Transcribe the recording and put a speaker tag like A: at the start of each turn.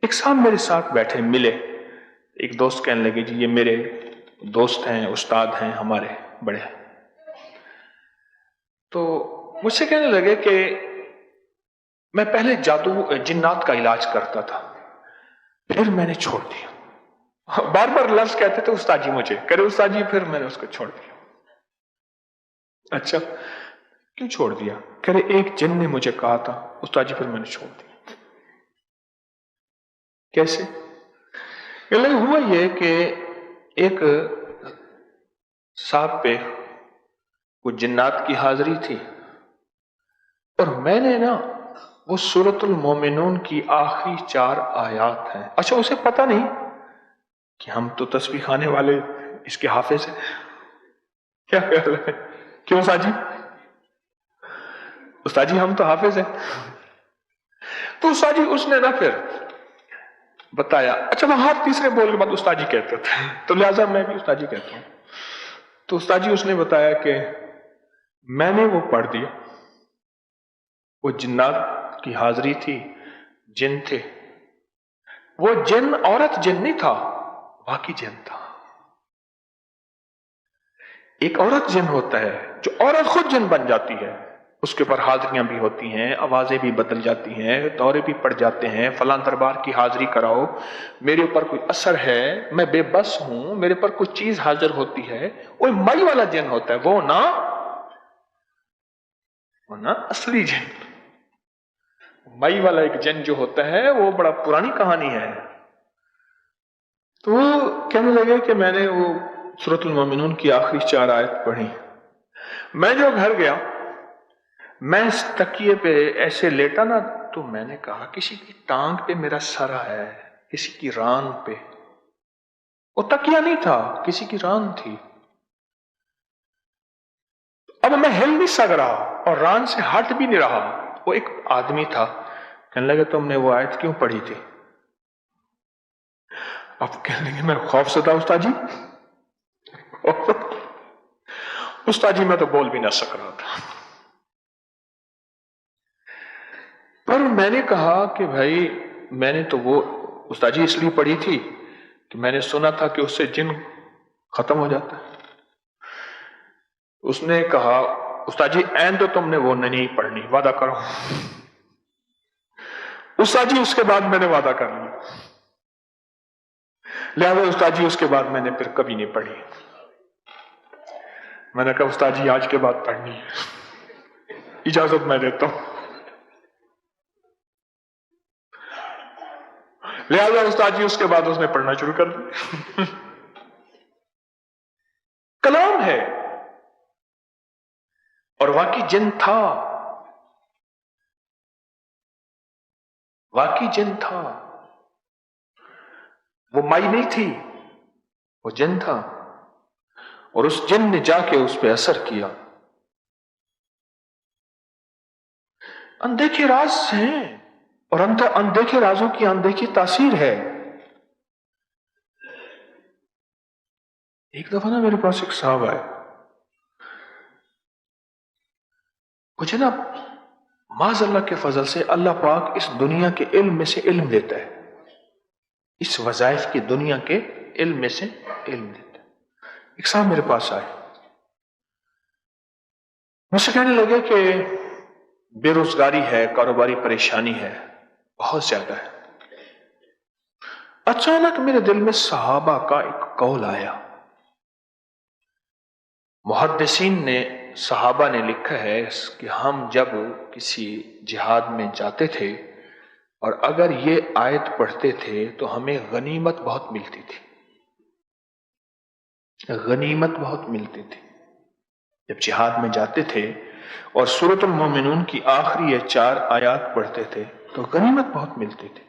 A: ایک صاحب میرے ساتھ بیٹھے ملے، ایک دوست کہنے لگے جی یہ میرے دوست ہیں، استاد ہیں ہمارے بڑے، تو مجھ سے کہنے لگے کہ میں پہلے جادو جنات کا علاج کرتا تھا، پھر میں نے چھوڑ دیا۔ بار بار لفظ کہتے تھے استاد جی مجھے، کہہ رہے استاد جی پھر میں نے اس کو چھوڑ دیا۔ اچھا کیوں چھوڑ دیا؟ کہہ رہے ایک جن نے مجھے کہا تھا استاد جی پھر میں نے چھوڑ دیا۔ کیسے؟ کہ لگے ہوا یہ کہ ایک صاحب پہ کچھ جنات کی حاضری تھی، اور میں نے نا وہ سورۃ المومنون کی آخری 4 آیات ہیں، اچھا اسے پتہ نہیں کہ ہم تو تسبیح خانے والے اس کے حافظ ہیں، کیا خیال ہے؟ کیوں استاد جی ہم تو حافظ ہیں۔ تو استاد جی اس نے نا پھر بتایا، اچھا وہ ہر تیسرے بول کے بعد استاد جی کہتے تھے، تو لہٰذا میں بھی استاد جی کہتا ہوں۔ تو استاد جی اس نے بتایا کہ میں نے وہ پڑھ دیا، وہ جنات کی حاضری تھی، جن تھے، وہ جن عورت جن نہیں تھا، باقی جن تھا۔ ایک عورت جن ہوتا ہے جو عورت خود جن بن جاتی ہے، اس کے پر حاضریاں بھی ہوتی ہیں، آوازیں بھی بدل جاتی ہیں، دورے بھی پڑ جاتے ہیں، فلاں دربار کی حاضری کراؤ، میرے اوپر کوئی اثر ہے، میں بے بس ہوں، میرے پر کچھ چیز حاضر ہوتی ہے، وہ مائی والا جن ہوتا ہے، وہ نا اصلی جن۔ مائی والا ایک جن جو ہوتا ہے وہ بڑا پرانی کہانی ہے۔ تو وہ کہنے لگے کہ میں نے وہ سورۃ المومنون کی آخری 4 آیت پڑھی، میں جو گھر گیا، میں اس تکیے پہ ایسے لیٹا نا، تو میں نے کہا کسی کی ٹانگ پہ میرا سر ہے، کسی کی ران پہ، وہ تکیہ نہیں تھا، کسی کی ران تھی۔ اب میں ہل نہیں سک رہا اور ران سے ہٹ بھی نہیں رہا۔ وہ ایک آدمی تھا، کہنے لگے تم نے وہ آیت کیوں پڑھی تھی؟ اب کہنے لگے میں خوف سے تھا استاد جی، استاد جی میں تو بول بھی نہ سک رہا تھا۔ پر میں نے کہا کہ بھائی میں نے تو وہ استاد جی اس لیے پڑھی تھی کہ میں نے سنا تھا کہ اس سے جن ختم ہو جاتا ہے۔ اس نے کہا استاد جی این تو تم نے وہ نہیں پڑھنی، وعدہ کرو۔ استاد جی اس کے بعد میں نے وعدہ کر لیا، لہذا استاد جی اس کے بعد میں نے پھر کبھی نہیں پڑھی۔ میں نے کہا استاد جی آج کے بعد پڑھنی ہے، اجازت میں دیتا ہوں۔ لہذا استاد جی اس کے بعد اس نے پڑھنا شروع کر دیا۔ کلام ہے، اور واقعی جن تھا، واقعی جن تھا، وہ مائی نہیں تھی، وہ جن تھا، اور اس جن نے جا کے اس پہ اثر کیا۔ اندیکھے راز ہیں، اور اندیکھے رازوں کی اندیکھی تاثیر ہے۔ ایک دفعہ نا میرے پاس ایک صاحب آئے، مجھے نا معاذ اللہ کے فضل سے اللہ پاک اس دنیا کے علم میں سے علم دیتا ہے، اس وظائف کی دنیا کے علم میں سے علم دیتا ہے۔ ایک صاحب میرے پاس آئے، مجھ سے کہنے لگے کہ بے روزگاری ہے، کاروباری پریشانی ہے، بہت زیادہ ہے۔ اچانک میرے دل میں صحابہ کا ایک قول آیا۔ محدثین نے، صحابہ نے لکھا ہے کہ ہم جب کسی جہاد میں جاتے تھے اور اگر یہ آیت پڑھتے تھے تو ہمیں غنیمت بہت ملتی تھی، غنیمت بہت ملتی تھی۔ جب جہاد میں جاتے تھے اور سورۃ المومنون کی آخری یہ 4 آیات پڑھتے تھے تو غنیمت بہت ملتی تھی۔